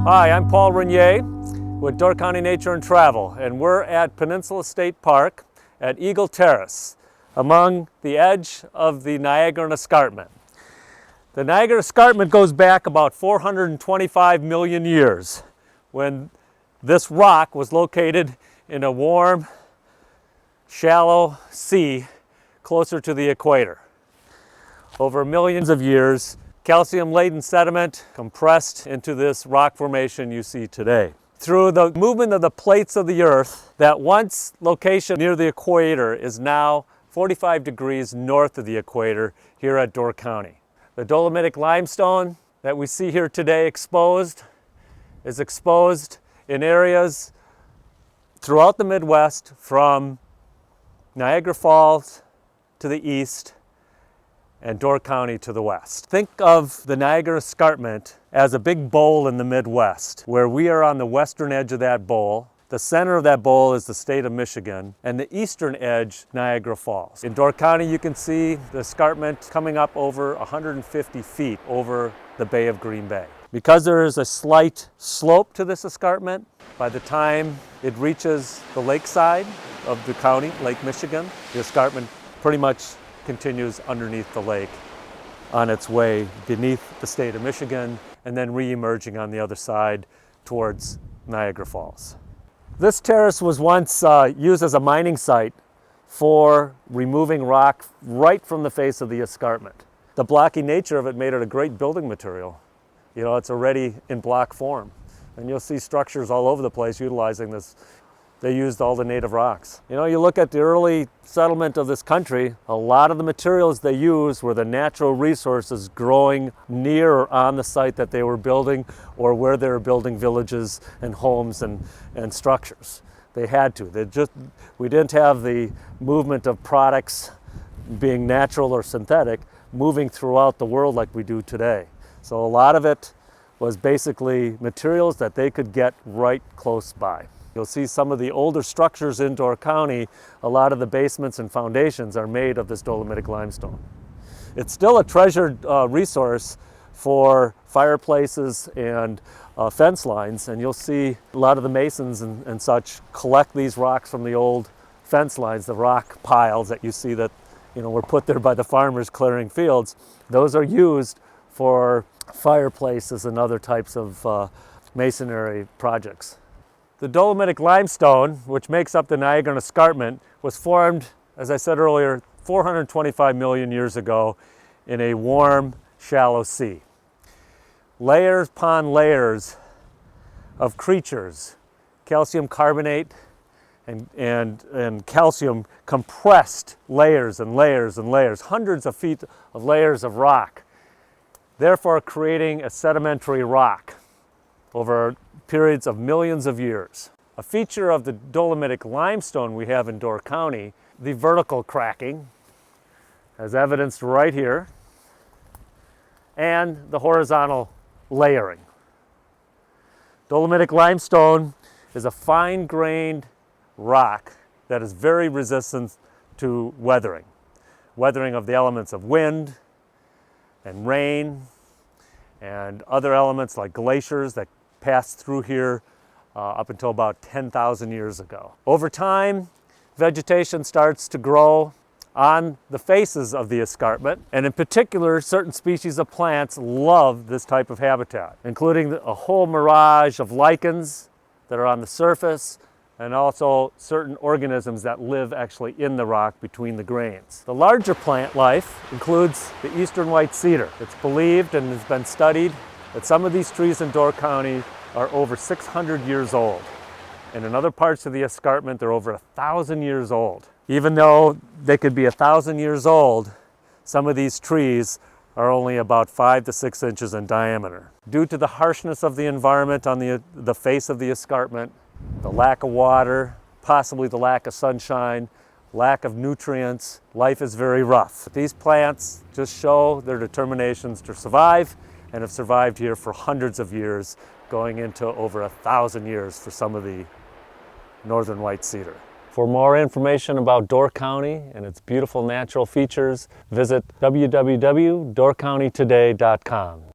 Hi, I'm Paul Regnier with Door County Nature and Travel, and we're at Peninsula State Park at Eagle Terrace, among the edge of the Niagaran Escarpment. The Niagara Escarpment goes back about 425 million years, when this rock was located in a warm, shallow sea closer to the equator. Over millions of years, calcium-laden sediment compressed into this rock formation you see today. Through the movement of the plates of the earth, that once location near the equator is now 45 degrees north of the equator here at Door County. The dolomitic limestone that we see here today is exposed in areas throughout the Midwest, from Niagara Falls to the east and Door County to the west. Think of the Niagara Escarpment as a big bowl in the Midwest, where we are on the western edge of that bowl. The center of that bowl is the state of Michigan, and the eastern edge, Niagara Falls. In Door County, you can see the escarpment coming up over 150 feet over the Bay of Green Bay. Because there is a slight slope to this escarpment, by the time it reaches the lakeside of the county, Lake Michigan, the escarpment pretty much continues underneath the lake on its way beneath the state of Michigan, and then re-emerging on the other side towards Niagara Falls. This terrace was once used as a mining site for removing rock right from the face of the escarpment. The blocky nature of it made it a great building material. You know, it's already in block form, and you'll see structures all over the place utilizing this. They used all the native rocks. You know, you look at the early settlement of this country, a lot of the materials they used were the natural resources growing near or on the site that they were building, or where they were building villages and homes and structures. They had to. We didn't have the movement of products being natural or synthetic moving throughout the world like we do today. So a lot of it was basically materials that they could get right close by. You'll see some of the older structures in Door County, a lot of the basements and foundations are made of this dolomitic limestone. It's still a treasured resource for fireplaces and fence lines, and you'll see a lot of the masons and such collect these rocks from the old fence lines, the rock piles that you see that were put there by the farmers clearing fields. Those are used for fireplaces and other types of masonry projects. The dolomitic limestone, which makes up the Niagaran Escarpment, was formed, as I said earlier, 425 million years ago in a warm, shallow sea. Layers upon layers of creatures, calcium carbonate and calcium compressed layers and layers and layers, hundreds of feet of layers of rock, therefore creating a sedimentary rock over periods of millions of years. A feature of the dolomitic limestone we have in Door County, the vertical cracking, as evidenced right here, and the horizontal layering. Dolomitic limestone is a fine-grained rock that is very resistant to weathering of the elements of wind and rain and other elements like glaciers that passed through here up until about 10,000 years ago. Over time, vegetation starts to grow on the faces of the escarpment, and in particular, certain species of plants love this type of habitat, including a whole mirage of lichens that are on the surface, and also certain organisms that live actually in the rock between the grains. The larger plant life includes the eastern white cedar. It's believed and has been studied that some of these trees in Door County are over 600 years old. And in other parts of the escarpment, they're over 1,000 years old. Even though they could be 1,000 years old, some of these trees are only about 5 to 6 inches in diameter. Due to the harshness of the environment on the face of the escarpment, the lack of water, possibly the lack of sunshine, lack of nutrients, life is very rough. These plants just show their determinations to survive, and have survived here for hundreds of years, going into over 1,000 years for some of the northern white cedar. For more information about Door County and its beautiful natural features, visit www.doorcountytoday.com.